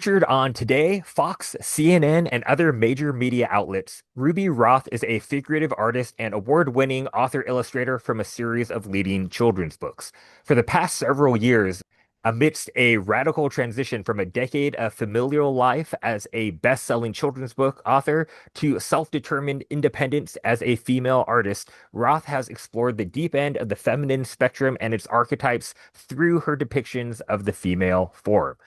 Featured on Today, Fox, CNN, and other major media outlets, Ruby Roth is a figurative artist and award-winning author-illustrator from a series of leading children's books. For the past several years, amidst a radical transition from a decade of familial life as a best-selling children's book author to self-determined independence as a female artist, Roth has explored the deep end of the feminine spectrum and its archetypes through her depictions of the female form.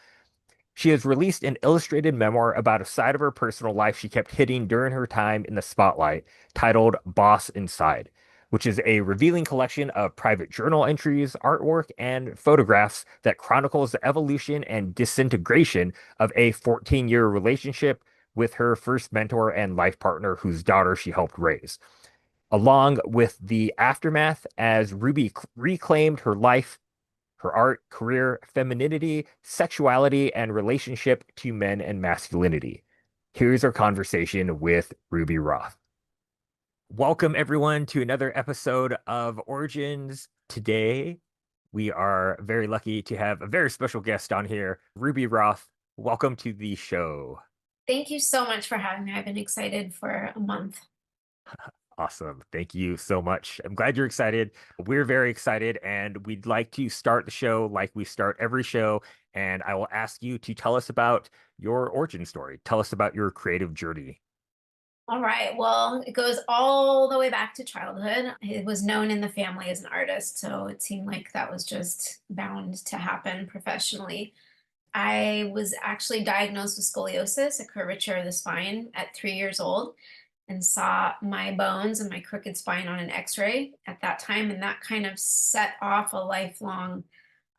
She has released an illustrated memoir about a side of her personal life she kept hiding during her time in the spotlight, titled Boss Inside, which is a revealing collection of private journal entries, artwork, and photographs that chronicles the evolution and disintegration of a 14-year relationship with her first mentor and life partner whose daughter she helped raise, along with the aftermath as Ruby reclaimed her life, her art, career, femininity, sexuality, and relationship to men and masculinity. Here's our conversation with Ruby Roth. Welcome, everyone, to another episode of Origins. Today, we are very lucky to have a very special guest on here, Ruby Roth. Welcome to the show. Thank you so much for having me. I've been excited for a month. Awesome. Thank you so much. I'm glad you're excited. We're very excited, and we'd like to start the show like we start every show. And I will ask you to tell us about your origin story. Tell us about your creative journey. All right. Well, it goes all the way back to childhood. It was known in the family as an artist, so it seemed like that was just bound to happen professionally. I was actually diagnosed with scoliosis, a curvature of the spine, at 3 years old, and saw my bones and my crooked spine on an x-ray at that time. And that kind of set off a lifelong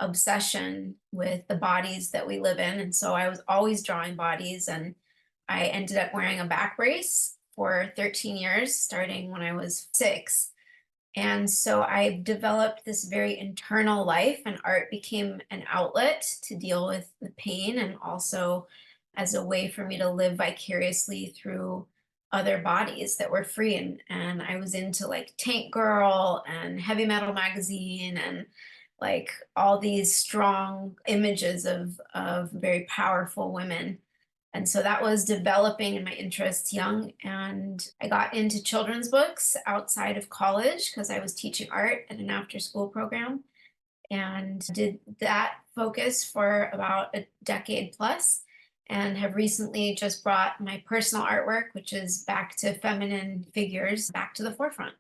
obsession with the bodies that we live in. And so I was always drawing bodies, and I ended up wearing a back brace for 13 years, starting when I was 6. And so I developed this very internal life, and art became an outlet to deal with the pain and also as a way for me to live vicariously through other bodies that were free. And I was into like Tank Girl and Heavy Metal Magazine and like all these strong images of very powerful women. And so that was developing in my interests young. And I got into children's books outside of college because I was teaching art at an after school program and did that focus for about a decade plus, and have recently just brought my personal artwork, which is back to feminine figures, back to the forefront.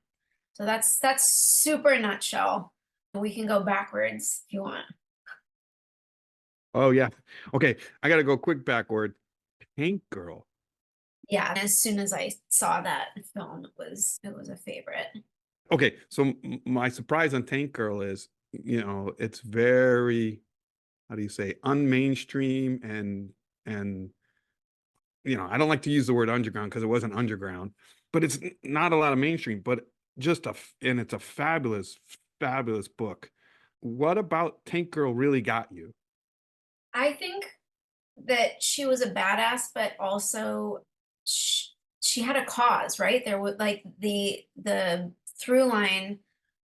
So that's super nutshell. We can go backwards if you want. Oh yeah. Okay, I gotta go quick backward. Tank Girl. Yeah, as soon as I saw that film, it was a favorite. Okay, so my surprise on Tank Girl is, it's very, how do you say, unmainstream and I don't like to use the word underground because it wasn't underground, but it's not a lot of mainstream, but and it's a fabulous, fabulous book. What about Tank Girl really got you? I think that she was a badass, but also she had a cause, right? There was like the through line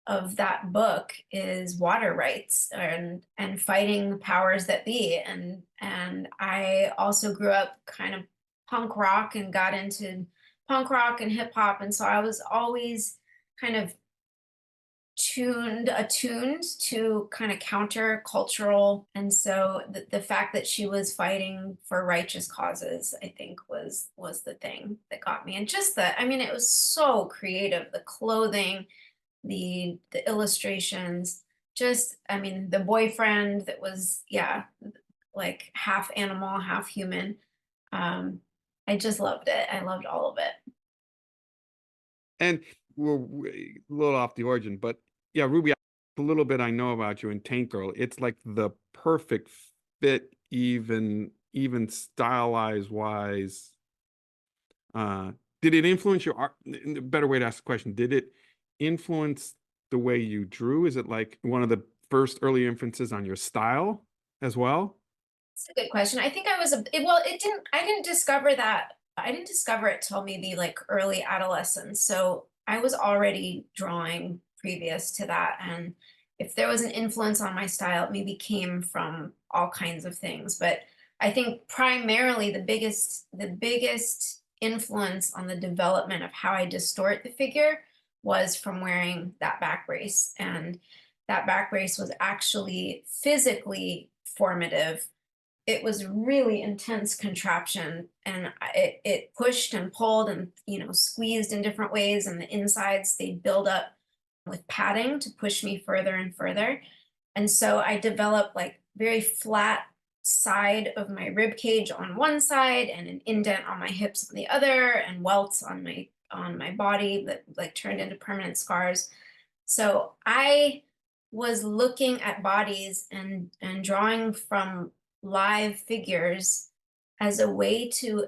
of that book is water rights and fighting the powers that be. And I also grew up kind of punk rock and got into punk rock and hip hop. And so I was always kind of attuned to kind of counter cultural. And so the fact that she was fighting for righteous causes, I think was the thing that got me. And just that, I mean, it was so creative, the clothing, the illustrations, just, I mean, the boyfriend that was, yeah, like half animal, half human. I just loved it. I loved all of it. And we're a little off the origin, but yeah, Ruby, a little bit I know about you in Tank Girl. It's like the perfect fit, even stylized wise. Did it influence your art? A better way to ask the question, did it influence the way you drew? Is it like one of the first early influences on your style as well? It's a good question. I think I was well, I didn't discover that. I didn't discover it till maybe like early adolescence. So I was already drawing previous to that. And if there was an influence on my style, it maybe came from all kinds of things. But I think primarily the biggest influence on the development of how I distort the figure was from wearing that back brace. And that back brace was actually physically formative. It was really intense contraption, and it pushed and pulled and squeezed in different ways, and the insides they build up with padding to push me further and further. And so I developed like very flat side of my rib cage on one side and an indent on my hips on the other, and welts on my body that like turned into permanent scars. So I was looking at bodies and drawing from live figures as a way to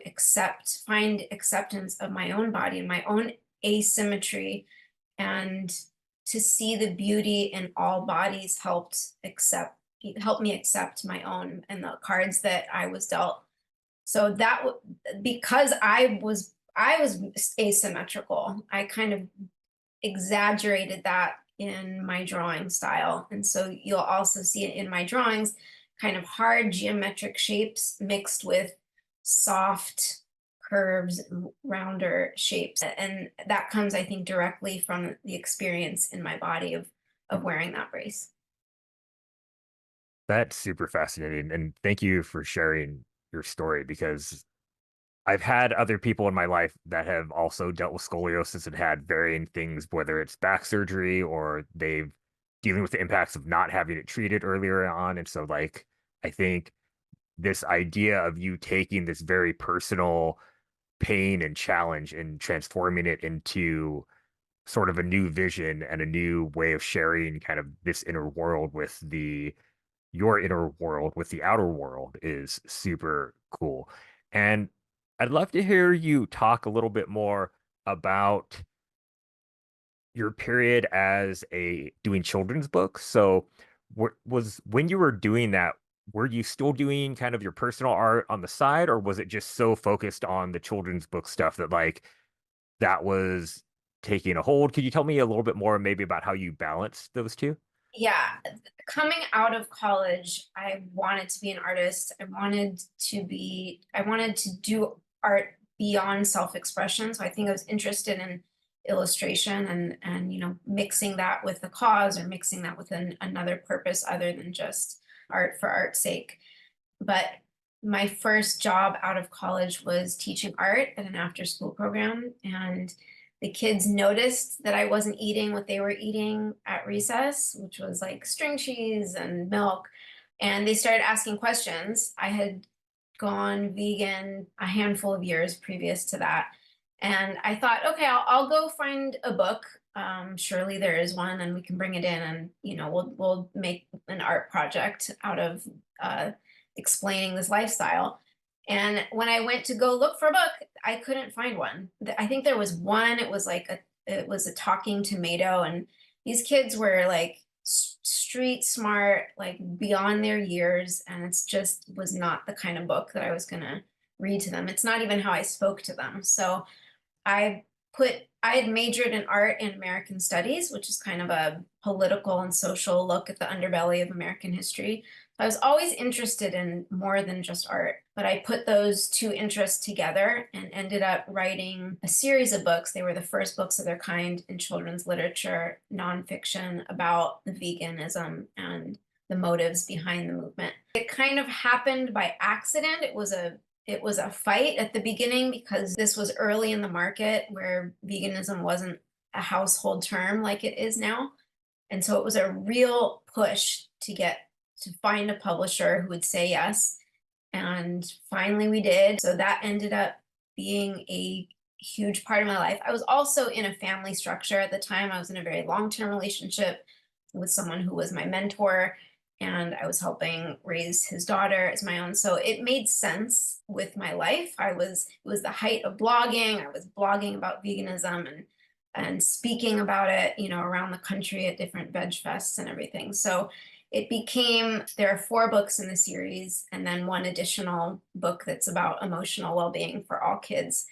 find acceptance of my own body and my own asymmetry, and to see the beauty in all bodies helped me accept my own and the cards that I was dealt. So because I was asymmetrical, I kind of exaggerated that in my drawing style. And so you'll also see it in my drawings, kind of hard geometric shapes mixed with soft curves, rounder shapes. And that comes, I think, directly from the experience in my body of wearing that brace. That's super fascinating. And thank you for sharing your story, because I've had other people in my life that have also dealt with scoliosis and had varying things, whether it's back surgery or they've dealing with the impacts of not having it treated earlier on. And so, like, I think this idea of you taking this very personal pain and challenge and transforming it into sort of a new vision and a new way of sharing kind of this inner world with your inner world with the outer world is super cool. And I'd love to hear you talk a little bit more about your period as a doing children's books. So was when you were doing that, were you still doing kind of your personal art on the side, or was it just so focused on the children's book stuff that like that was taking a hold? Could you tell me a little bit more maybe about how you balance those two? Yeah, coming out of college, I wanted to be an artist. I wanted to do art beyond self-expression. So I think I was interested in illustration and mixing that with the cause, or mixing that with another purpose other than just art for art's sake. But my first job out of college was teaching art at an after-school program, and the kids noticed that I wasn't eating what they were eating at recess, which was like string cheese and milk. And they started asking questions. I had gone vegan a handful of years previous to that. And I thought, okay, I'll go find a book. Surely there is one, and we can bring it in, and we'll make an art project out of explaining this lifestyle. And when I went to go look for a book, I couldn't find one. I think there was one. It was a talking tomato, and these kids were like street smart, like beyond their years, and it's just was not the kind of book that I was gonna read to them. It's not even how I spoke to them. So I had majored in art and American studies, which is kind of a political and social look at the underbelly of American history. I was always interested in more than just art, but I put those two interests together and ended up writing a series of books. They were the first books of their kind in children's literature, nonfiction, about the veganism and the motives behind the movement. It kind of happened by accident. It was a fight at the beginning, because this was early in the market where veganism wasn't a household term like it is now. And so it was a real push to find a publisher who would say yes. And finally we did. So that ended up being a huge part of my life. I was also in a family structure at the time. I was in a very long-term relationship with someone who was my mentor, and I was helping raise his daughter as my own. So it made sense with my life. It was the height of blogging. I was blogging about veganism and speaking about it, around the country at different veg fests and everything. So there are 4 books in the series, and then one additional book that's about emotional well-being for all kids.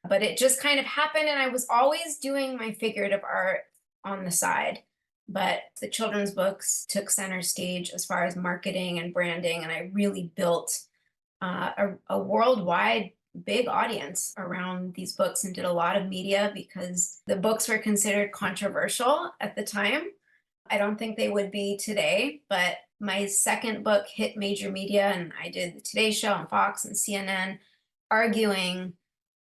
But it just kind of happened, and I was always doing my figurative art on the side. But the children's books took center stage as far as marketing and branding, and I really built a worldwide big audience around these books and did a lot of media because the books were considered controversial at the time. I don't think they would be today, but my second book hit major media, and I did the Today Show on Fox and CNN arguing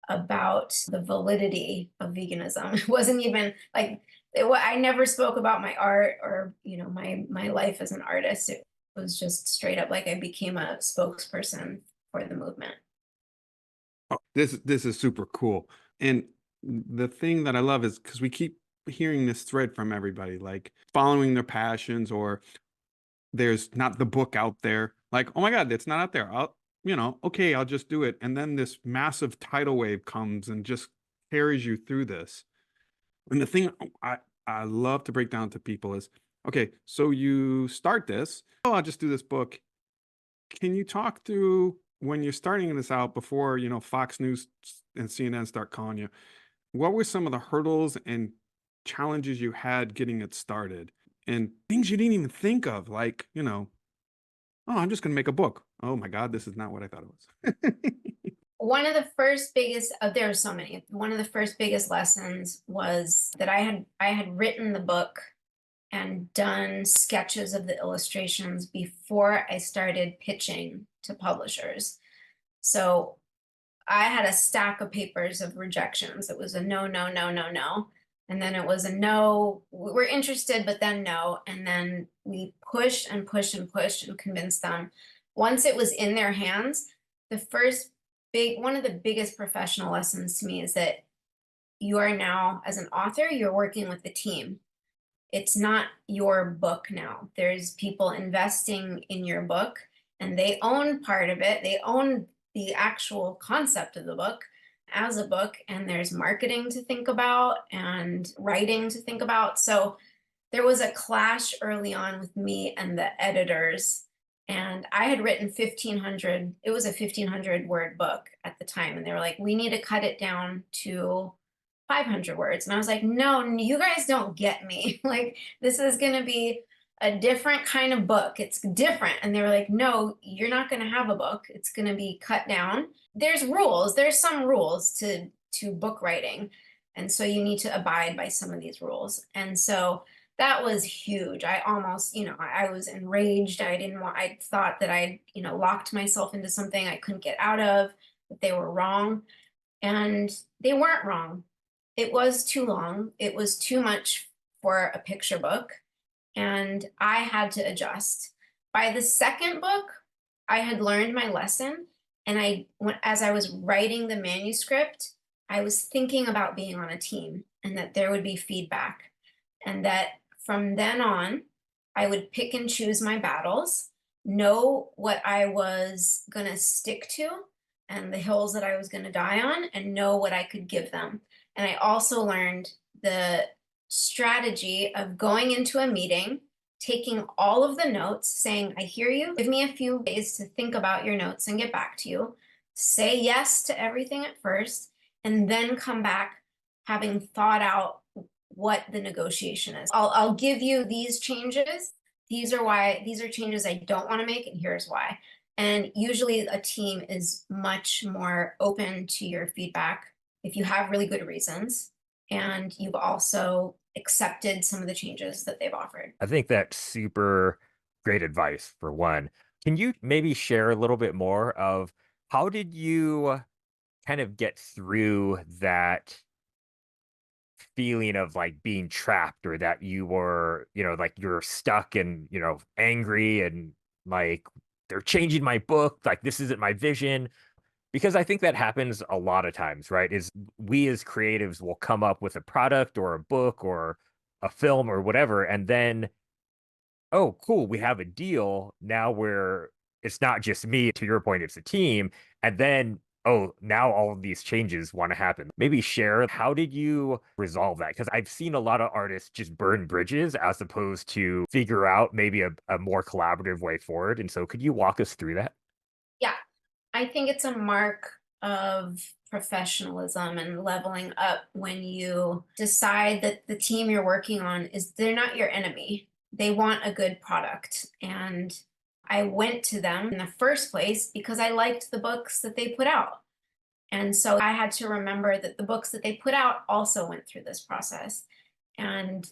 about the validity of veganism. It wasn't even like I never spoke about my art or my life as an artist. It was just straight up like I became a spokesperson for the movement. Oh, this is super cool. And the thing that I love is because we keep hearing this thread from everybody, like following their passions, or there's not the book out there. Like, oh my God, it's not out there. Okay, I'll just do it. And then this massive tidal wave comes and just carries you through this. And the thing I love to break down to people is, okay, so you start this, oh, I'll just do this book. Can you talk through when you're starting this out before, Fox News and CNN start calling you, what were some of the hurdles and challenges you had getting it started and things you didn't even think of, like, oh, I'm just going to make a book. Oh my God, this is not what I thought it was. One of the first biggest, there are so many. One of the first biggest lessons was that I had written the book and done sketches of the illustrations before I started pitching to publishers. So I had a stack of papers of rejections. It was a no, no, no, no, no. And then it was a no, we're interested, but then no. And then we pushed and pushed and pushed and convinced them. Once it was in their hands, one of the biggest professional lessons to me is that you are now, as an author, you're working with the team. It's not your book now. There's people investing in your book and they own part of it. They own the actual concept of the book as a book, and there's marketing to think about and writing to think about. So there was a clash early on with me and the editors, and I had written 1,500, it was a 1,500 word book at the time, and they were like, we need to cut it down to 500 words. And I was like, no, you guys don't get me. Like, this is going to be a different kind of book. It's different. And they were like, no, you're not going to have a book. It's going to be cut down. There's rules. There's some rules to book writing. And so you need to abide by some of these rules. And so that was huge. I almost, I was enraged. I thought that I'd, locked myself into something I couldn't get out of, that they were wrong. And they weren't wrong. It was too long. It was too much for a picture book. And I had to adjust. By the second book, I had learned my lesson. And as I was writing the manuscript, I was thinking about being on a team and that there would be feedback. And that from then on, I would pick and choose my battles, know what I was going to stick to and the hills that I was going to die on, and know what I could give them. And I also learned the strategy of going into a meeting, taking all of the notes, saying, I hear you, give me a few days to think about your notes and get back to you. Say yes to everything at first, and then come back having thought out what the negotiation is. I'll give you these changes. These are changes I don't want to make, and here's why. And usually a team is much more open to your feedback if you have really good reasons and you've also accepted some of the changes that they've offered. I think that's super great advice, for one. Can you maybe share a little bit more of how did you kind of get through that feeling of like being trapped, or that you were, like you're stuck and, angry and like they're changing my book, like this isn't my vision? Because I think that happens a lot of times, right? Is we as creatives will come up with a product or a book or a film or whatever, and then, oh, cool, we have a deal. Now it's not just me, to your point, it's a team. And then, oh, now all of these changes want to happen. Maybe share, how did you resolve that? Because I've seen a lot of artists just burn bridges as opposed to figure out maybe a more collaborative way forward. And so could you walk us through that? Yeah, I think it's a mark of professionalism and leveling up when you decide that the team you're working on they're not your enemy. They want a good product, and I went to them in the first place because I liked the books that they put out. And so I had to remember that the books that they put out also went through this process. And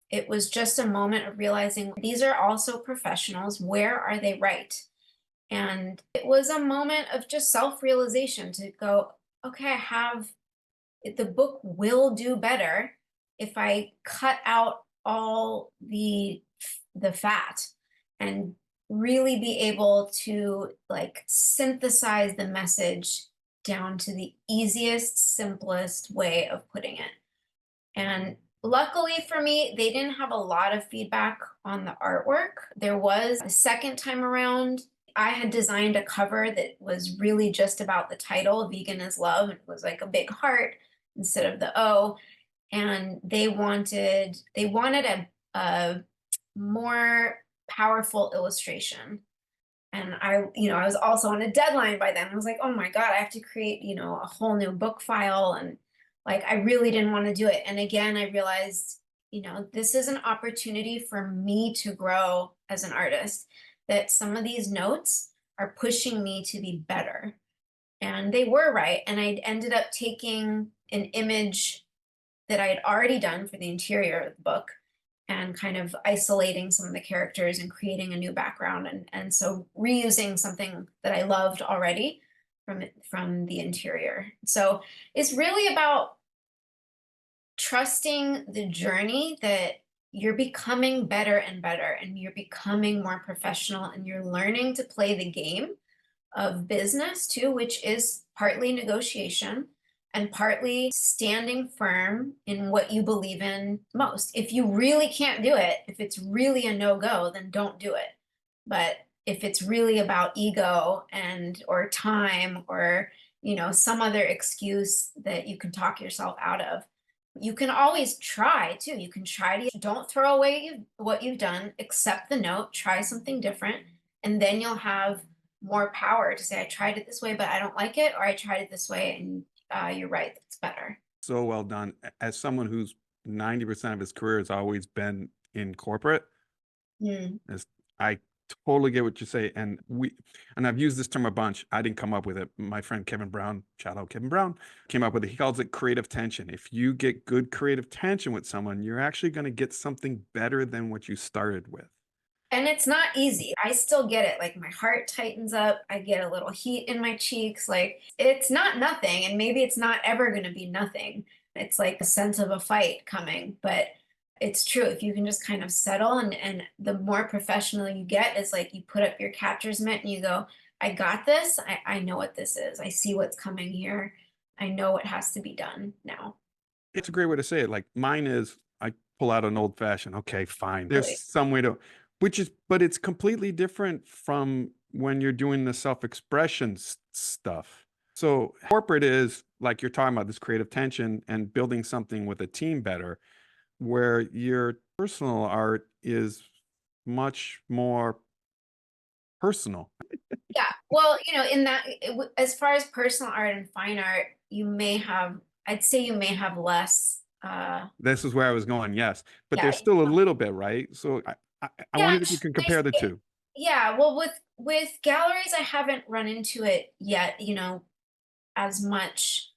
it was just a moment of realizing these are also professionals. Where are they right? And it was a moment of just self-realization to go, okay, the book will do better if I cut out all the fat and really be able to like synthesize the message down to the easiest, simplest way of putting it. And luckily for me, they didn't have a lot of feedback on the artwork. There was a second time around, I had designed a cover that was really just about the title, Vegan is Love. It was like a big heart instead of the O. And they wanted a more powerful illustration. And I was also on a deadline by then. I was like, oh my God, I have to create, a whole new book file. And like, I really didn't want to do it. And again, I realized, this is an opportunity for me to grow as an artist, that some of these notes are pushing me to be better. And they were right. And I ended up taking an image that I had already done for the interior of the book and kind of isolating some of the characters and creating a new background. And so reusing something that I loved already from the interior. So it's really about trusting the journey, that you're becoming better and better, and you're becoming more professional, and you're learning to play the game of business too, which is partly negotiation and partly standing firm in what you believe in most. If you really can't do it, if it's really a no-go, then don't do it. But if it's really about ego or time or, some other excuse that you can talk yourself out of, you can always try too. You can try to, don't throw away what you've done, accept the note, try something different, and then you'll have more power to say, I tried it this way, but I don't like it, or I tried it this way, and you're right, that's better. So well done. As someone who's 90% of his career has always been in corporate, I totally get what you say. And I've used this term a bunch. I didn't come up with it. My friend Kevin Brown, shout out Kevin Brown, came up with it. He calls it creative tension. If you get good creative tension with someone, you're actually going to get something better than what you started with. And it's not easy. I still get it. Like my heart tightens up. I get a little heat in my cheeks. Like it's not nothing. And maybe it's not ever going to be nothing. It's like a sense of a fight coming. But it's true. If you can just kind of settle, and the more professional you get is like you put up your catcher's mitt and you go, I got this. I know what this is. I see what's coming here. I know what has to be done now. It's a great way to say it. Like mine is, I pull out an old fashioned. Okay, fine. There's some way to, but it's completely different from when you're doing the self-expression stuff. So corporate is like you're talking about this creative tension and building something with a team better, where your personal art is much more personal. Yeah. Well, in that, as far as personal art and fine art, I'd say you may have less. This is where I was going. Yes. But Yeah, there's still a little bit, right? So I yeah, wondered if you can compare the two. Yeah. Well, with galleries, I haven't run into it yet, as much.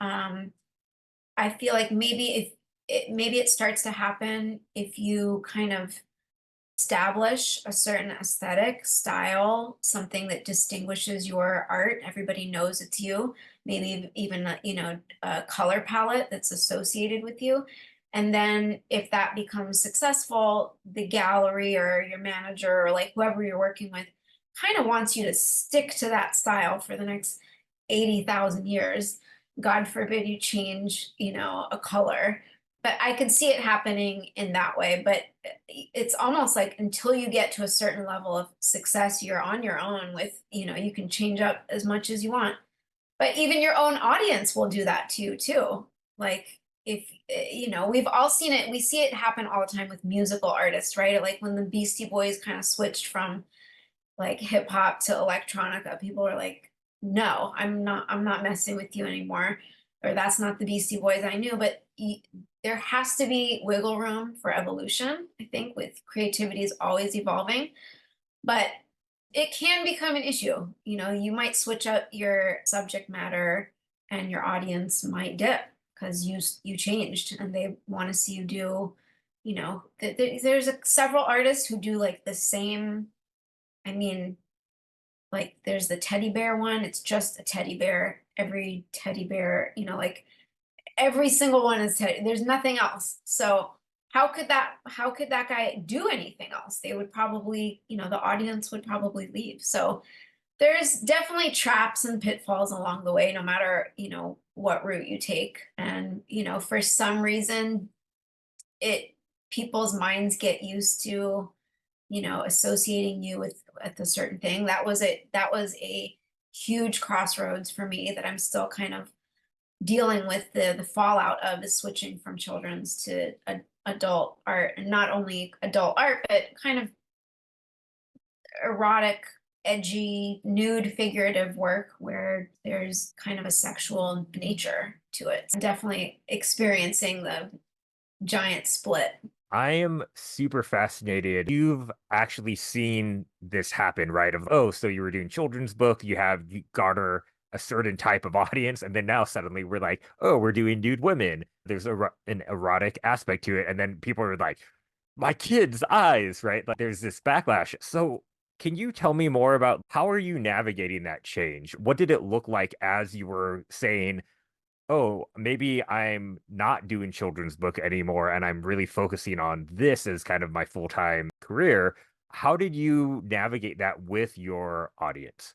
I feel like maybe maybe it starts to happen if you kind of establish a certain aesthetic style, something that distinguishes your art. Everybody knows it's you. Maybe even a color palette that's associated with you. And then if that becomes successful, the gallery or your manager or like whoever you're working with kind of wants you to stick to that style for the next 80,000 years. God forbid you change, a color. But I could see it happening in that way. But it's almost like until you get to a certain level of success, you're on your own with, you can change up as much as you want. But even your own audience will do that to you too. Like if, we've all seen it. We see it happen all the time with musical artists, right? Like when the Beastie Boys kind of switched from like hip hop to electronica, people are like, no, I'm not messing with you anymore. Or that's not the Beastie Boys I knew. But there has to be wiggle room for evolution. I think with creativity is always evolving. But It can become an issue. You know, you might switch up your subject matter and your audience might dip because you changed and they want to see you do, you know, there's several artists who do like the same. I mean, like there's the teddy bear one, it's just a teddy bear. Every teddy bear, you know, like every single one is teddy. There's nothing else. So how could that guy do anything else? They would probably, you know, the audience would probably leave. So there's definitely traps and pitfalls along the way, no matter, you know, what route you take. And, you know, for some reason, it people's minds get used to, you know, associating you with a certain thing. That was a huge crossroads for me that I'm still kind of dealing with the fallout of, is switching from children's to adult art, and not only adult art, but kind of erotic, edgy, nude, figurative work where there's kind of a sexual nature to it. I'm definitely experiencing the giant split. I am super fascinated. You've actually seen this happen, right? Of, oh, so you were doing children's book, you garner a certain type of audience, and then now suddenly we're like, oh, we're doing nude women. There's an erotic aspect to it, and then people are like, my kid's eyes, right? Like there's this backlash. So can you tell me more about how are you navigating that change? What did it look like as you were saying, oh, maybe I'm not doing children's book anymore and I'm really focusing on this as kind of my full-time career. How did you navigate that with your audience?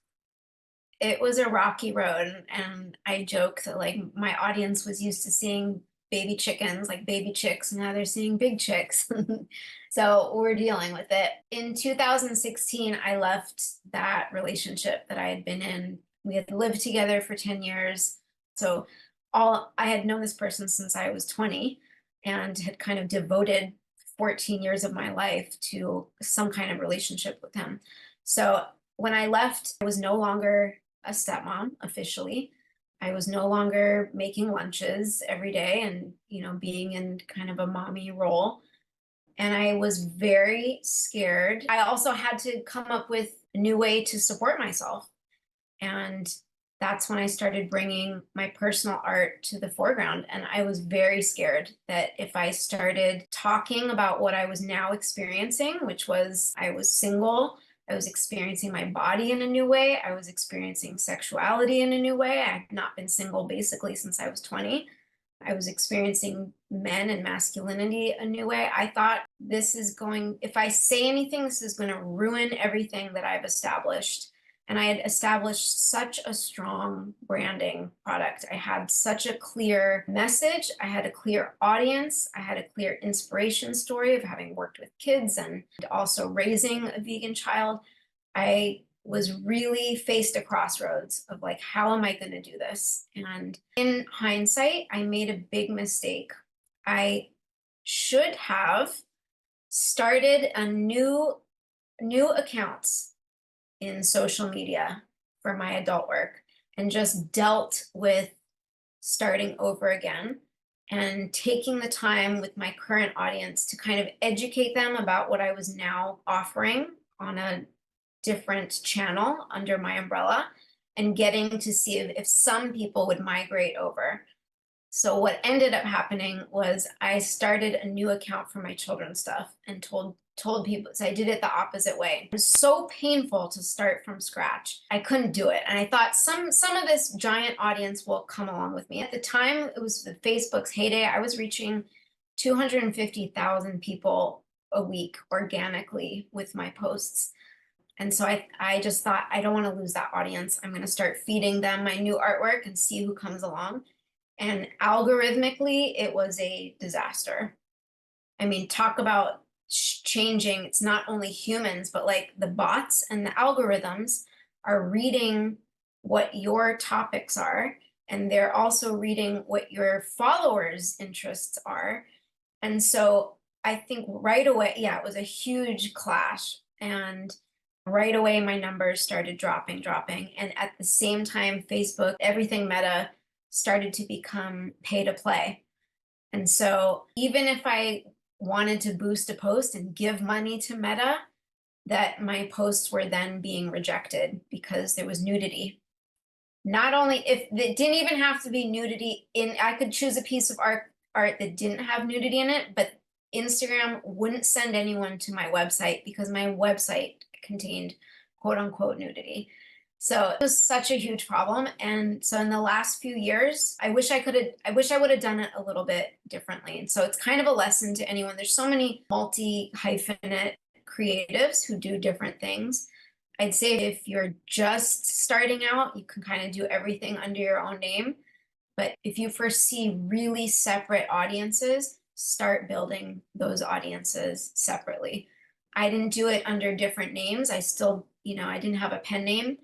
It was a rocky road, and I joke that like my audience was used to seeing baby chickens, like baby chicks, and now they're seeing big chicks. So we're dealing with it. In 2016, I left that relationship that I had been in. We had lived together for 10 years. So all I had known this person since I was 20 and had kind of devoted 14 years of my life to some kind of relationship with him. So when I left, I was no longer a stepmom officially. I was no longer making lunches every day and, you know, being in kind of a mommy role. And I was very scared. I also had to come up with a new way to support myself. And that's when I started bringing my personal art to the foreground. And I was very scared that if I started talking about what I was now experiencing, which was I was single, I was experiencing my body in a new way, I was experiencing sexuality in a new way. I had not been single basically since I was 20. I was experiencing men and masculinity a new way. I thought if I say anything, this is going to ruin everything that I've established. And I had established such a strong branding product. I had such a clear message. I had a clear audience. I had a clear inspiration story of having worked with kids and also raising a vegan child. I was really faced a crossroads of like, how am I going to do this? And in hindsight, I made a big mistake. I should have started a new accounts in social media for my adult work and just dealt with starting over again and taking the time with my current audience to kind of educate them about what I was now offering on a different channel under my umbrella, and getting to see if some people would migrate over. So what ended up happening was I started a new account for my children's stuff and told people. So I did it the opposite way. It was so painful to start from scratch. I couldn't do it. And I thought some of this giant audience will come along with me. At the time, it was the Facebook's heyday. I was reaching 250,000 people a week organically with my posts. And so I just thought, I don't want to lose that audience. I'm going to start feeding them my new artwork and see who comes along. And algorithmically, it was a disaster. I mean, talk about changing. It's not only humans, but like the bots and the algorithms are reading what your topics are. And they're also reading what your followers' interests are. And so I think right away, yeah, it was a huge clash. And right away, my numbers started dropping. And at the same time, Facebook, everything Meta started to become pay to play. And so even if I wanted to boost a post and give money to Meta, that my posts were then being rejected because there was nudity. Not only if it didn't even have to be nudity in, I could choose a piece of art that didn't have nudity in it, but Instagram wouldn't send anyone to my website because my website contained quote unquote nudity. So it was such a huge problem. And so in the last few years, I wish I would have done it a little bit differently. And so it's kind of a lesson to anyone. There's so many multi-hyphenate creatives who do different things. I'd say if you're just starting out, you can kind of do everything under your own name. But if you foresee really separate audiences, start building those audiences separately. I didn't do it under different names. I still, I didn't have a pen name.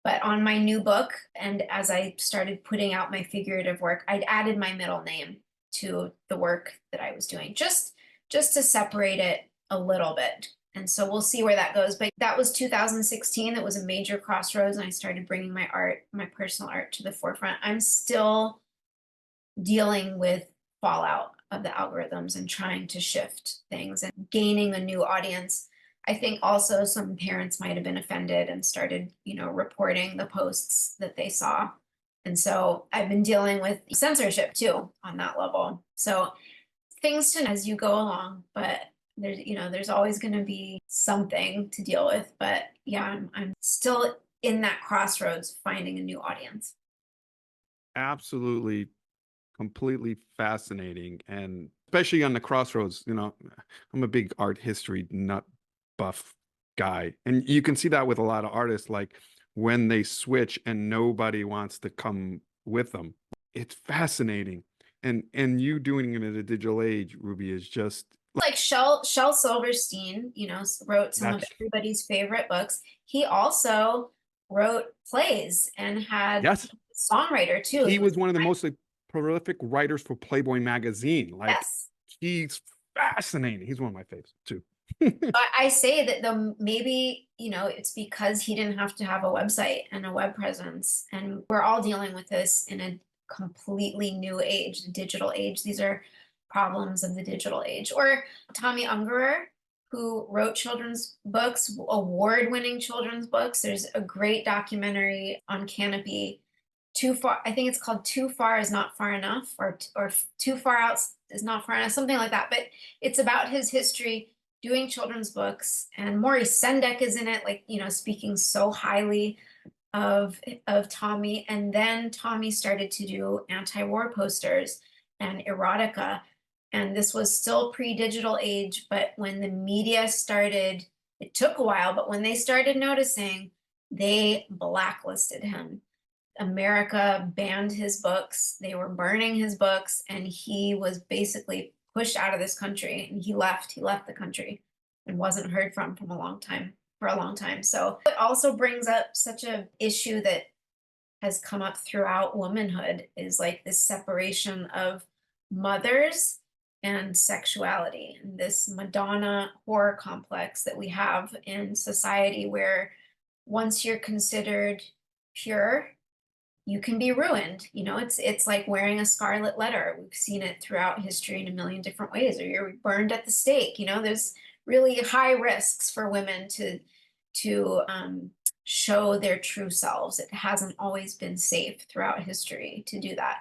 But on my new book, and as I started putting out my figurative work, I'd added my middle name to the work that I was doing, just to separate it a little bit. And so we'll see where that goes. But that was 2016. That was a major crossroads. And I started bringing my art, my personal art, to the forefront. I'm still dealing with fallout of the algorithms and trying to shift things and gaining a new audience. I think also some parents might have been offended and started, reporting the posts that they saw. And so I've been dealing with censorship too on that level. So things to know as you go along, but there's always going to be something to deal with. But yeah, I'm still in that crossroads finding a new audience. Absolutely, completely fascinating. And especially on the crossroads, I'm a big art history nut buff guy. And you can see that with a lot of artists, like when they switch and nobody wants to come with them. It's fascinating. And you doing it in a digital age, Ruby, is just like Shel Silverstein, wrote some of everybody's favorite books. He also wrote plays and had a songwriter too. He was one of the most prolific writers for Playboy magazine. Like, he's fascinating. He's one of my favorites too. I say that maybe, it's because he didn't have to have a website and a web presence. And we're all dealing with this in a completely new age, the digital age. These are problems of the digital age. Or Tommy Ungerer, who wrote children's books, award-winning children's books. There's a great documentary on Canopy, Too Far, I think it's called Too Far Is Not Far Enough, or Too Far Out Is Not Far Enough, something like that. But it's about his history doing children's books, and Maurice Sendak is in it, speaking so highly of Tommy. And then Tommy started to do anti-war posters and erotica. And this was still pre-digital age, but when the media started, it took a while, but when they started noticing, they blacklisted him. America banned his books. They were burning his books, and he was basically pushed out of this country, and he left the country and wasn't heard from for a long time. So it also brings up such a issue that has come up throughout womanhood, is like this separation of mothers and sexuality, and this Madonna horror complex that we have in society, where once you're considered pure, you can be ruined. It's like wearing a scarlet letter. We've seen it throughout history in a million different ways, or you're burned at the stake. There's really high risks for women to show their true selves. It hasn't always been safe throughout history to do that.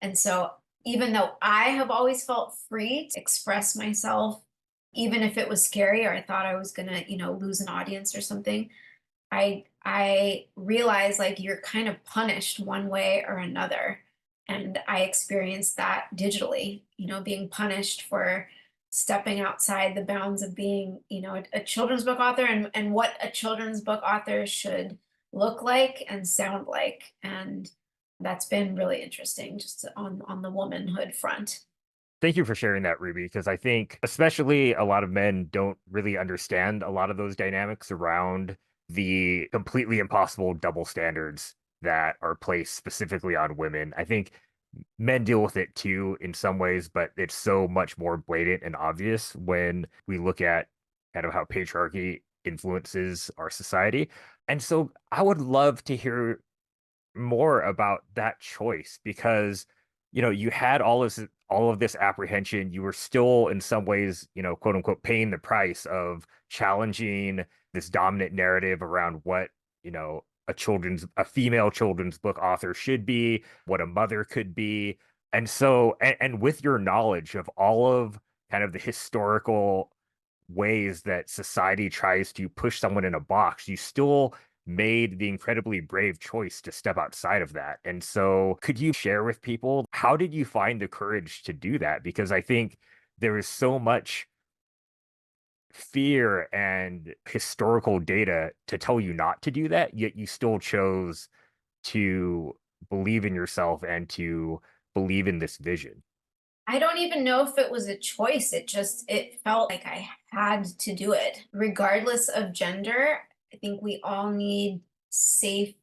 And so even though I have always felt free to express myself, even if it was scary or I thought I was gonna, lose an audience or something, I realized like you're kind of punished one way or another. And I experienced that digitally, being punished for stepping outside the bounds of being, a children's book author, and what a children's book author should look like and sound like. And that's been really interesting, just on the womanhood front. Thank you for sharing that, Ruby, because I think especially a lot of men don't really understand a lot of those dynamics around the completely impossible double standards that are placed specifically on women. I think men deal with it too in some ways, but it's so much more blatant and obvious when we look at kind of how patriarchy influences our society. And so I would love to hear more about that choice, because you had all of this apprehension. You were still in some ways, quote unquote, paying the price of challenging this dominant narrative around what, a female children's book author should be, what a mother could be. And so, and with your knowledge of all of kind of the historical ways that society tries to push someone in a box, you still made the incredibly brave choice to step outside of that. And so, could you share with people, how did you find the courage to do that? Because I think there is so much fear and historical data to tell you not to do that, yet you still chose to believe in yourself and to believe in this vision. I don't even know if it was a choice. It felt like I had to do it. Regardless of gender, I think we all need safe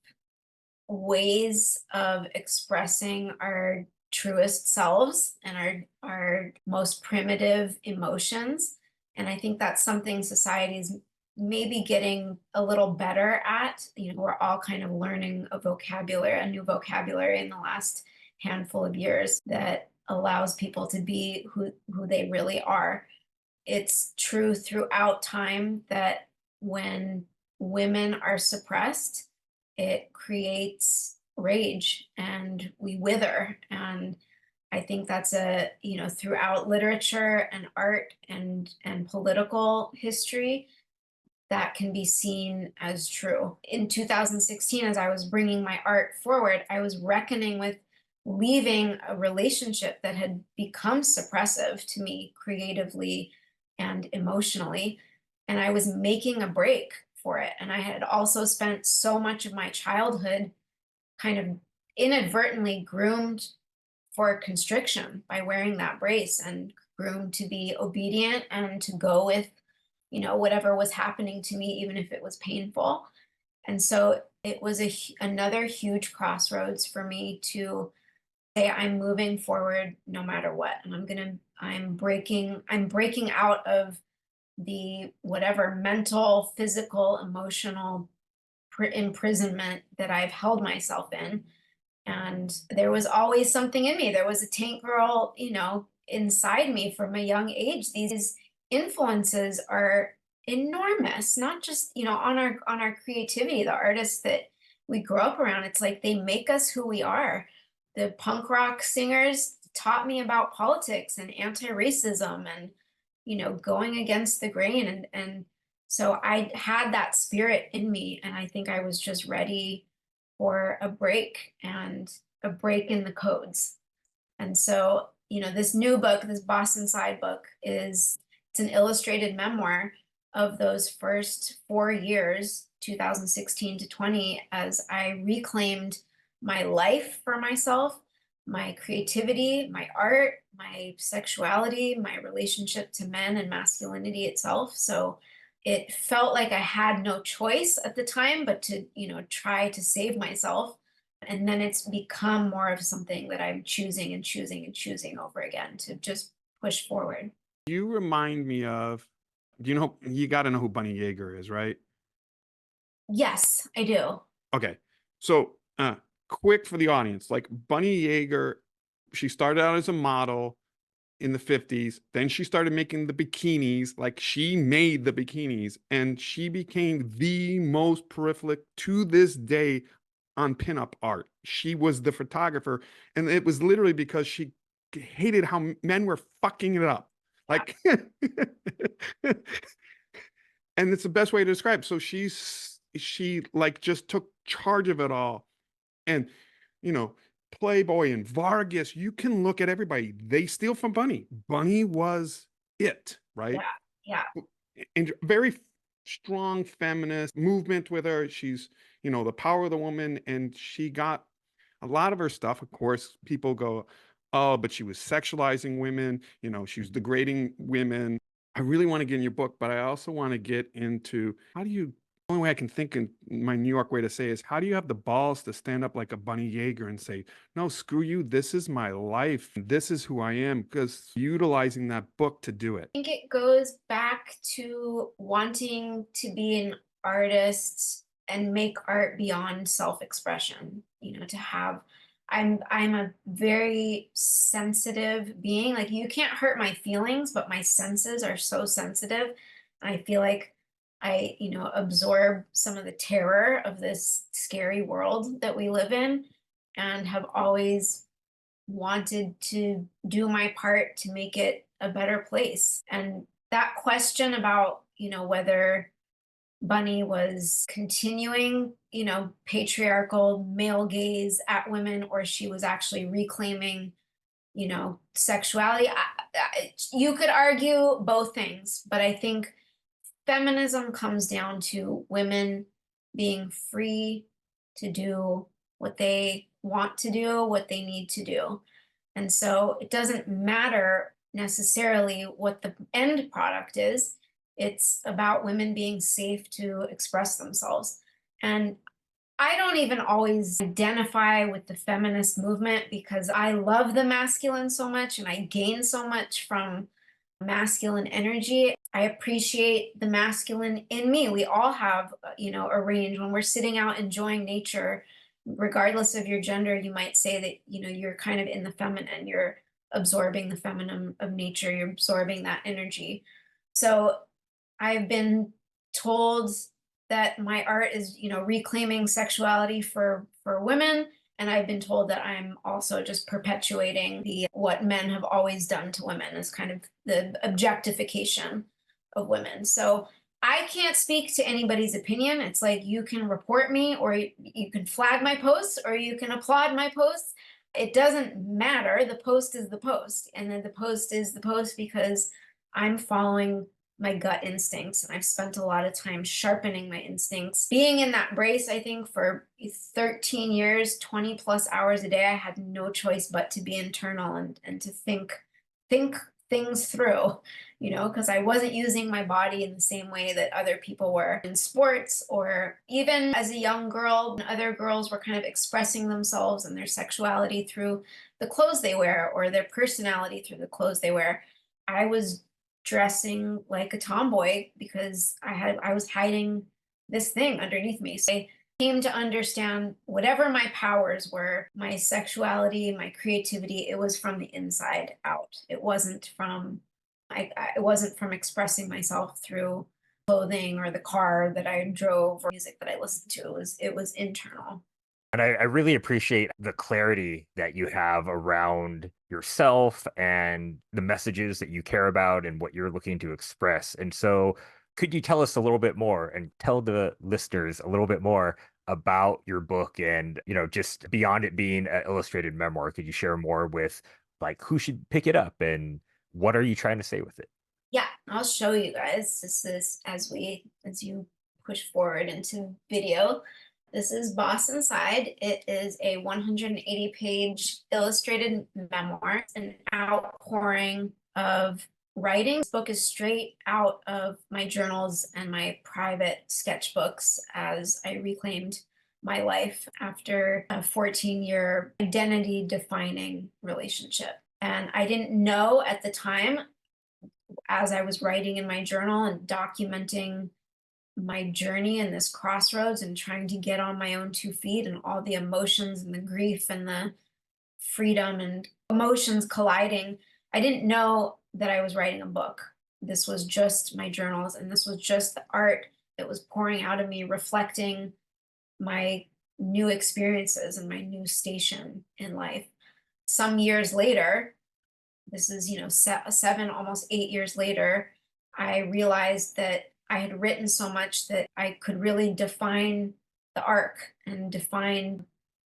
ways of expressing our truest selves and our most primitive emotions. And I think that's something society's maybe getting a little better at. We're all kind of learning a new vocabulary in the last handful of years that allows people to be who they really are. It's true throughout time that when women are suppressed, it creates rage and we wither. And I think that's throughout literature and art and political history, that can be seen as true. In 2016, as I was bringing my art forward, I was reckoning with leaving a relationship that had become suppressive to me creatively and emotionally. And I was making a break for it. And I had also spent so much of my childhood kind of inadvertently groomed for constriction by wearing that brace, and groomed to be obedient and to go with, whatever was happening to me, even if it was painful. And so it was another huge crossroads for me to say, I'm moving forward no matter what. And I'm breaking out of the whatever mental, physical, emotional imprisonment that I've held myself in. And there was always something in me. There was a tank girl, inside me from a young age. These influences are enormous, not just, on our creativity, the artists that we grow up around. It's like they make us who we are. The punk rock singers taught me about politics and anti-racism and, going against the grain. And so I had that spirit in me, and I think I was just ready for a break and a break in the codes. And so, this new book, this Boston Side book, it's an illustrated memoir of those first 4 years, 2016 to 20, as I reclaimed my life for myself, my creativity, my art, my sexuality, my relationship to men and masculinity itself. So it felt like I had no choice at the time, but to, try to save myself. And then it's become more of something that I'm choosing and choosing and choosing over again to just push forward. You remind me of, you got to know who Bunny Yeager is, right? Yes, I do. Okay. So, quick for the audience, like Bunny Yeager, she started out as a model in the 50s. Then she started making the bikinis, like she made the bikinis, and she became the most prolific to this day on pinup art. She was the photographer, and it was literally because she hated how men were fucking it up. Like, and it's the best way to describe. So she like just took charge of it all. And, Playboy and Vargas, you can look at everybody. They steal from Bunny. Bunny was it, right? Yeah. And very strong feminist movement with her. She's, the power of the woman. And she got a lot of her stuff. Of course, people go, oh, but she was sexualizing women. She was degrading women. I really want to get in your book, but I also want to get into the only way I can think in my New York way to say is, how do you have the balls to stand up like a Bunny Yeager and say, no, screw you. This is my life. This is who I am, because utilizing that book to do it. I think it goes back to wanting to be an artist and make art beyond self-expression, I'm a very sensitive being. Like, you can't hurt my feelings, but my senses are so sensitive. I feel like I, absorb some of the terror of this scary world that we live in, and have always wanted to do my part to make it a better place. And that question about, whether Bunny was continuing, patriarchal male gaze at women, or she was actually reclaiming, sexuality. You could argue both things, but I think feminism comes down to women being free to do what they want to do, what they need to do. And so it doesn't matter necessarily what the end product is. It's about women being safe to express themselves. And I don't even always identify with the feminist movement because I love the masculine so much and I gain so much from masculine energy. I appreciate the masculine in me. We all have, a range. When we're sitting out enjoying nature, regardless of your gender, you might say that, you're kind of in the feminine, you're absorbing the feminine of nature, you're absorbing that energy. So I've been told that my art is, reclaiming sexuality for women. And I've been told that I'm also just perpetuating what men have always done to women, is kind of the objectification of women. So I can't speak to anybody's opinion. It's like you can report me, or you can flag my posts, or you can applaud my posts. It doesn't matter. The post is the post. And then the post is the post because I'm following my gut instincts, and I've spent a lot of time sharpening my instincts. Being in that brace, I think for 13 years, 20 plus hours a day, I had no choice but to be internal and to think things through, because I wasn't using my body in the same way that other people were in sports, or even as a young girl, other girls were kind of expressing themselves and their sexuality through the clothes they wear, or their personality through the clothes they wear. I was dressing like a tomboy because I was hiding this thing underneath me. So I came to understand whatever my powers were, my sexuality, my creativity, it was from the inside out. It wasn't from expressing myself through clothing or the car that I drove or music that I listened to. It was internal. And I really appreciate the clarity that you have around yourself and the messages that you care about and what you're looking to express. And so, could you tell us a little bit more and tell the listeners a little bit more about your book and, just beyond it being an illustrated memoir, could you share more with like who should pick it up and what are you trying to say with it? Yeah, I'll show you guys. This is as you push forward into video. This is Boss Inside. It is a 180-page illustrated memoir, an outpouring of writing. This book is straight out of my journals and my private sketchbooks as I reclaimed my life after a 14-year identity-defining relationship. And I didn't know at the time, as I was writing in my journal and documenting my journey in this crossroads and trying to get on my own 2 feet, and all the emotions and the grief and the freedom and emotions colliding, I didn't know that I was writing a book. This was just my journals, and this was just the art that was pouring out of me, reflecting my new experiences and my new station in life. Some years later, this is, 7, almost 8 years later, I realized that I had written so much that I could really define the arc and define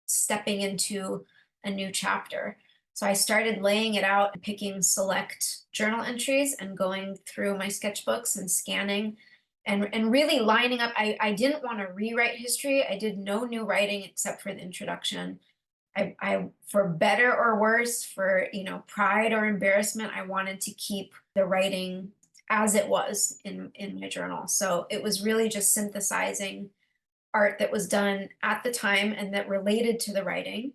stepping into a new chapter. So I started laying it out and picking select journal entries and going through my sketchbooks and scanning and really lining up. I didn't want to rewrite history. I did no new writing except for the introduction. I for better or worse, for pride or embarrassment, I wanted to keep the writing as it was in my journal. So it was really just synthesizing art that was done at the time and that related to the writing.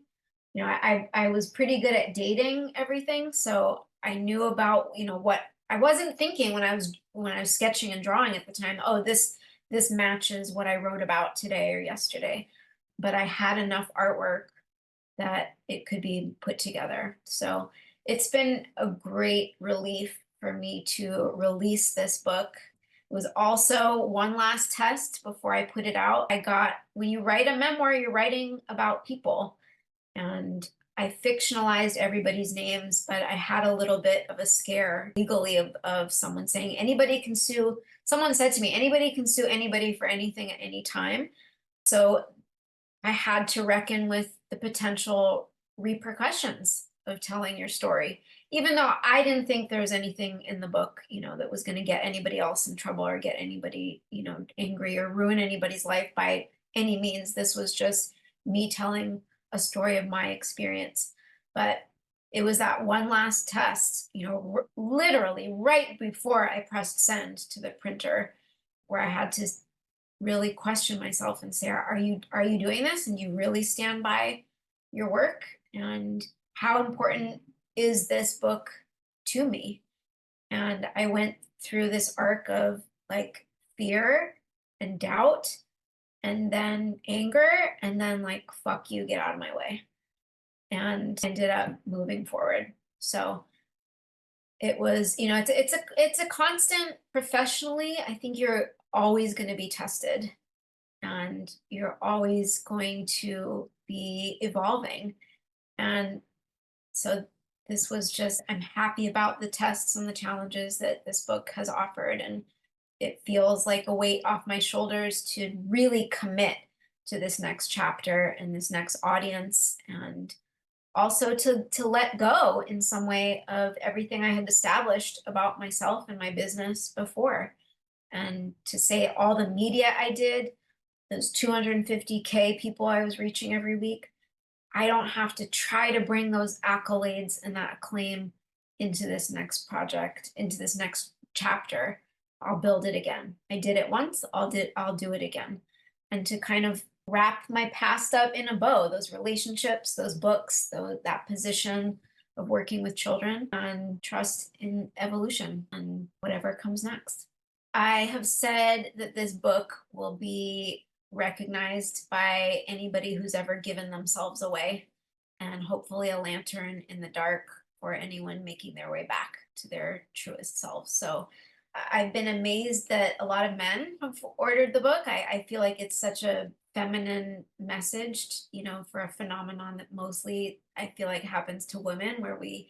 I was pretty good at dating everything, so I knew about what I wasn't thinking when I was sketching and drawing at the time. Oh, this matches what I wrote about today or yesterday, but I had enough artwork that it could be put together. So it's been a great relief for me to release this book. It was also one last test before I put it out. When you write a memoir, you're writing about people. And I fictionalized everybody's names, but I had a little bit of a scare legally of someone saying anybody can sue. Someone said to me, anybody can sue anybody for anything at any time. So I had to reckon with the potential repercussions of telling your story, even though I didn't think there was anything in the book, that was going to get anybody else in trouble or get anybody, angry or ruin anybody's life by any means. This was just me telling a story of my experience. But it was that one last test, literally right before I pressed send to the printer, where I had to really question myself and say, are you doing this? And you really stand by your work? And how important is this book to me? And I went through this arc of like fear and doubt and then anger and then like, fuck you, get out of my way. And ended up moving forward. So it was, it's a constant professionally. I think you're always going to be tested and you're always going to be evolving. And so this was just, I'm happy about the tests and the challenges that this book has offered. And it feels like a weight off my shoulders to really commit to this next chapter and this next audience, and also to let go in some way of everything I had established about myself and my business before. And to say all the media I did, those 250K people I was reaching every week, I don't have to try to bring those accolades and that acclaim into this next project, into this next chapter. I'll build it again. I did it once, I'll do it again. And to kind of wrap my past up in a bow, those relationships, those books, that position of working with children, and trust in evolution and whatever comes next. I have said that this book will be recognized by anybody who's ever given themselves away, and hopefully a lantern in the dark for anyone making their way back to their truest self. So I've been amazed that a lot of men have ordered the book. I feel like it's such a feminine message, for a phenomenon that mostly I feel like happens to women, where we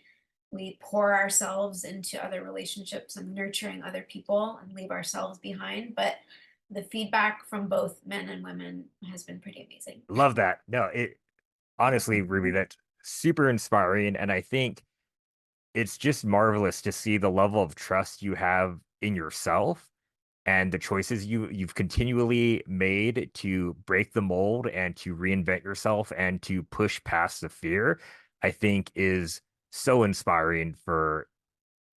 pour ourselves into other relationships and nurturing other people and leave ourselves behind. But the feedback from both men and women has been pretty amazing. Love that. No, it honestly, Ruby, that's super inspiring. And I think it's just marvelous to see the level of trust you have in yourself and the choices you've continually made to break the mold and to reinvent yourself and to push past the fear, I think is so inspiring for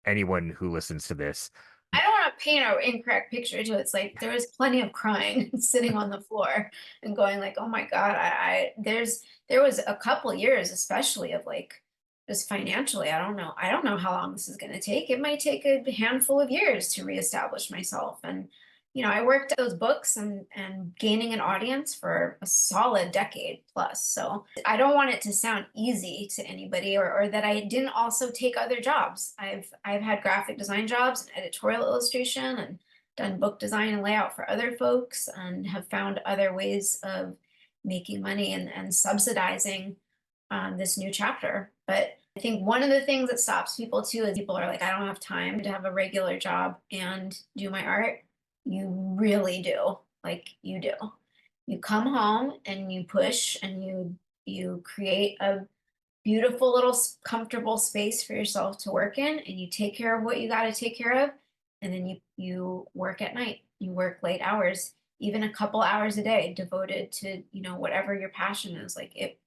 anyone who listens to this. I don't want to paint an incorrect picture too. It's like there was plenty of crying sitting on the floor and going like, oh my God, there was a couple years, especially of like just financially, I don't know how long this is going to take. It might take a handful of years to reestablish myself. And I worked at those books and gaining an audience for a solid decade plus. So I don't want it to sound easy to anybody, or that I didn't also take other jobs. I've had graphic design jobs and editorial illustration and done book design and layout for other folks, and have found other ways of making money and subsidizing this new chapter. But I think one of the things that stops people too is people are like, I don't have time to have a regular job and do my art. You really do. Like you do. You come home and you push and you create a beautiful little comfortable space for yourself to work in, and you take care of what you got to take care of, and then you work at night. You work late hours, even a couple hours a day devoted to, whatever your passion is. Like it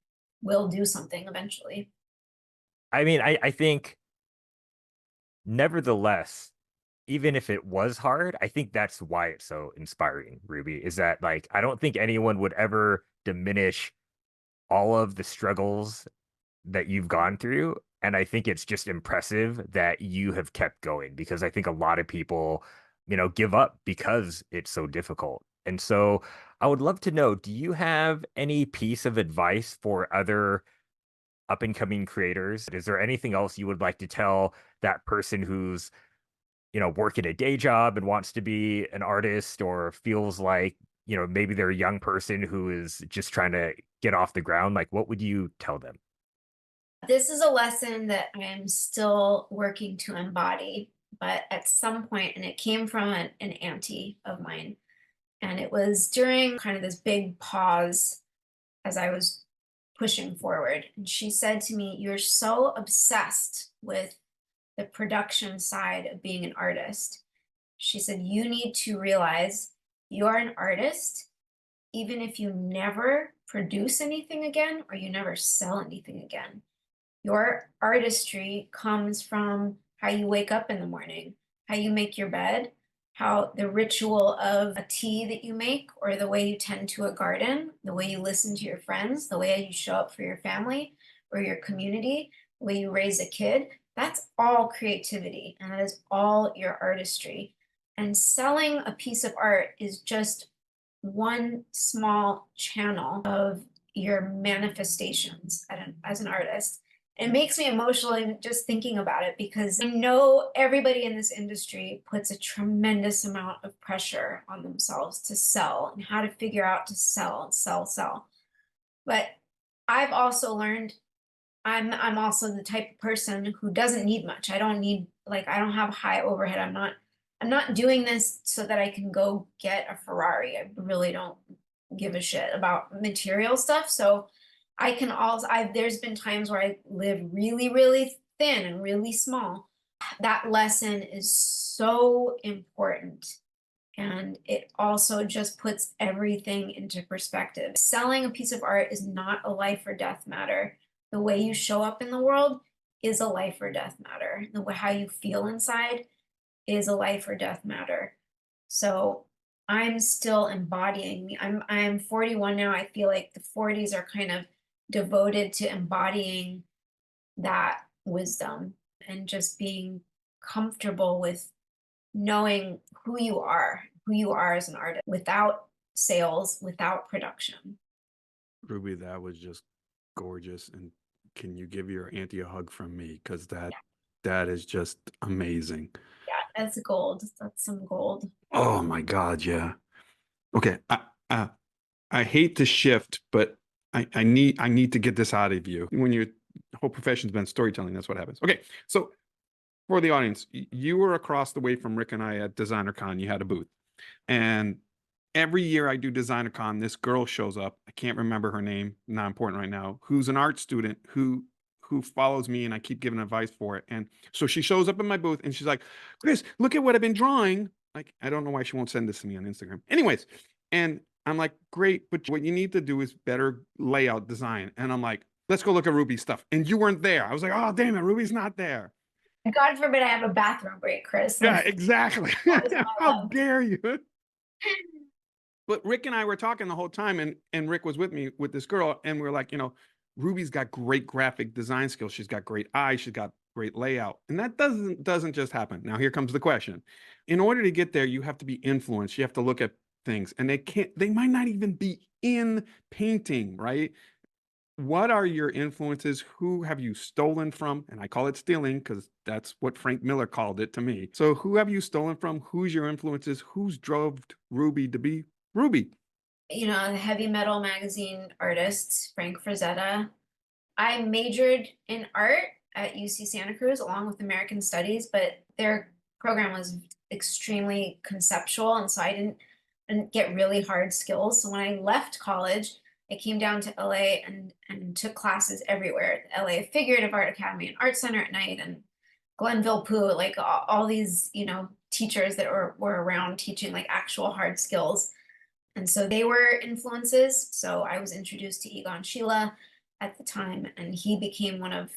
will do something eventually. I mean, I think nevertheless, even if it was hard, I think that's why it's so inspiring, Ruby, is that like I don't think anyone would ever diminish all of the struggles that you've gone through. And I think it's just impressive that you have kept going, because I think a lot of people, give up because it's so difficult. And so I would love to know, do you have any piece of advice for other up and coming creators? Is there anything else you would like to tell that person who's working a day job and wants to be an artist, or feels like, maybe they're a young person who is just trying to get off the ground, like what would you tell them? This is a lesson that I am still working to embody, but at some point, and it came from an auntie of mine, and it was during kind of this big pause as I was pushing forward. And she said to me, "You're so obsessed with the production side of being an artist." She said, "You need to realize you're an artist, even if you never produce anything again or you never sell anything again. Your artistry comes from how you wake up in the morning, how you make your bed, how the ritual of a tea that you make, or the way you tend to a garden, the way you listen to your friends, the way you show up for your family or your community, the way you raise a kid. That's all creativity, and that is all your artistry. And selling a piece of art is just one small channel of your manifestations as an artist. It makes me emotional even just thinking about it, because I know everybody in this industry puts a tremendous amount of pressure on themselves to sell and how to figure out to sell and sell. But I've also learned I'm also the type of person who doesn't need much. I don't need, like, I don't have high overhead. I'm not doing this so that I can go get a Ferrari. I really don't give a shit about material stuff. So I can also, there's been times where I live really, really thin and really small. That lesson is so important. And it also just puts everything into perspective. Selling a piece of art is not a life or death matter. The way you show up in the world is a life or death matter. The way how you feel inside is a life or death matter. So I'm still embodying me. I'm 41 now. I feel like the 40s are kind of devoted to embodying that wisdom and just being comfortable with knowing who you are as an artist, without sales, without production. Ruby, that was just gorgeous. And can you give your auntie a hug from me? Because that is just amazing. Yeah, that's gold. That's some gold. Oh my God, yeah. Okay. I hate to shift, but I need to get this out of you. When your whole profession's been storytelling, that's what happens. Okay. So for the audience, you were across the way from Rick and I at DesignerCon. You had a booth. And every year I do DesignerCon, this girl shows up. I can't remember her name, not important right now, who's an art student who follows me, and I keep giving advice for it. And so she shows up in my booth and she's like, "Chris, look at what I've been drawing." Like, I don't know why she won't send this to me on Instagram. Anyways, and I'm like, "Great, but what you need to do is better layout design." And I'm like, "Let's go look at Ruby's stuff." And you weren't there. I was like, "Oh, damn it, Ruby's not there." God forbid I have a bathroom break, Chris. Yeah, Like, exactly. that is my How love. dare you? But Rick and I were talking the whole time, and Rick was with me with this girl, and we are like, Ruby's got great graphic design skills. She's got great eyes. She's got great layout, and that doesn't just happen. Now here comes the question: in order to get there, you have to be influenced. You have to look at things, and they might not even be in painting, right? What are your influences? Who have you stolen from? And I call it stealing because that's what Frank Miller called it to me. So who have you stolen from? Who's your influences? Who's drove Ruby to be Ruby? The heavy metal magazine artist, Frank Frazetta. I majored in art at UC Santa Cruz along with American Studies, but their program was extremely conceptual, and so I didn't get really hard skills. So when I left college, I came down to LA and took classes everywhere. LA Figurative Art Academy and Art Center at night, and Glenville Poo, like all these, teachers that were around teaching like actual hard skills. And so they were influences. So I was introduced to Egon Schiele at the time, and he became one of,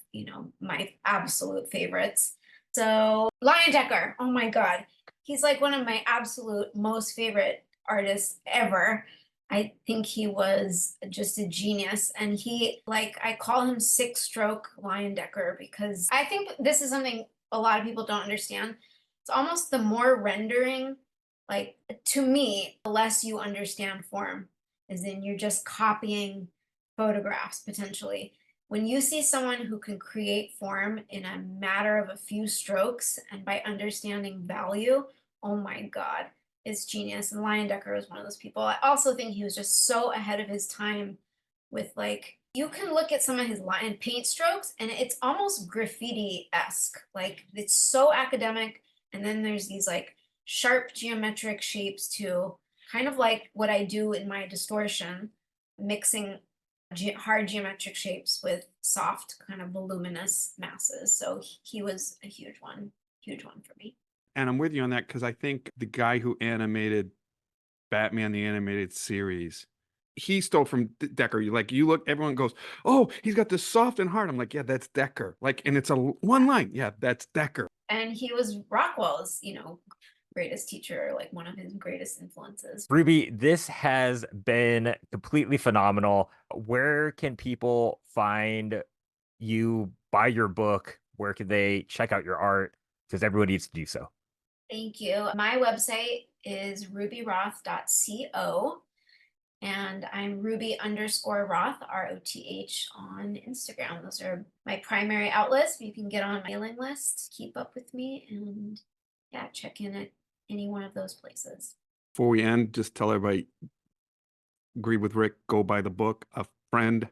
my absolute favorites. So Leyendecker, oh my God, he's like one of my absolute most favorite artists ever. I think he was just a genius. And I call him six stroke Leyendecker, because I think this is something a lot of people don't understand. It's almost the more rendering, like, to me, the less you understand form, is in you're just copying photographs potentially. when you see someone who can create form in a matter of a few strokes and by understanding value, oh my God, it's genius. And Leyendecker was one of those people. I also think he was just so ahead of his time with like, you can look at some of his line paint strokes and it's almost graffiti-esque. Like it's so academic. And then there's these like sharp geometric shapes too, kind of like what I do in my distortion, mixing hard geometric shapes with soft kind of voluminous masses. So he was a huge one for me. And I'm with you on that because I think the guy who animated Batman the Animated Series, he stole from Decker. You look, everyone goes, "Oh, he's got this soft and hard." I'm like, "Yeah, that's Decker." Like, and it's a one line. Yeah, that's Decker. And he was Rockwell's, greatest teacher, like one of his greatest influences. Ruby, this has been completely phenomenal. Where can people find you, buy your book? Where can they check out your art? Because everyone needs to do so. Thank you. My website is rubyroth.co, and I'm Ruby_Roth, ROTH, on Instagram. Those are my primary outlets. You can get on my mailing list, keep up with me, and yeah, check in at any one of those places. Before we end, just tell everybody, agree with Rick, go buy the book. A friend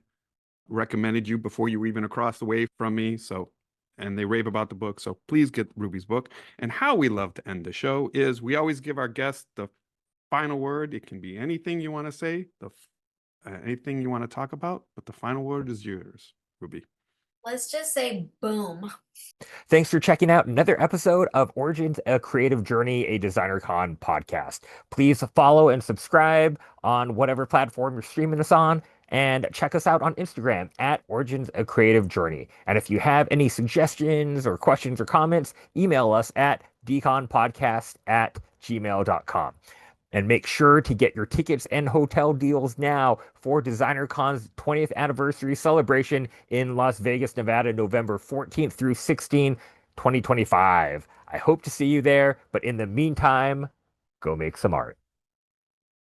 recommended you before you were even across the way from me. So, and they rave about the book. So please get Ruby's book. And how we love to end the show is we always give our guests the final word. It can be anything you want to say, anything you want to talk about, but the final word is yours, Ruby. Let's just say boom. Thanks for checking out another episode of Origins, A Creative Journey, a DesignerCon podcast. Please follow and subscribe on whatever platform you're streaming us on, and check us out on Instagram at Origins, A Creative Journey. And if you have any suggestions or questions or comments, email us at deconpodcast@gmail.com. And make sure to get your tickets and hotel deals now for DesignerCon's 20th anniversary celebration in Las Vegas, Nevada, November 14th through 16th, 2025. I hope to see you there, but in the meantime, go make some art.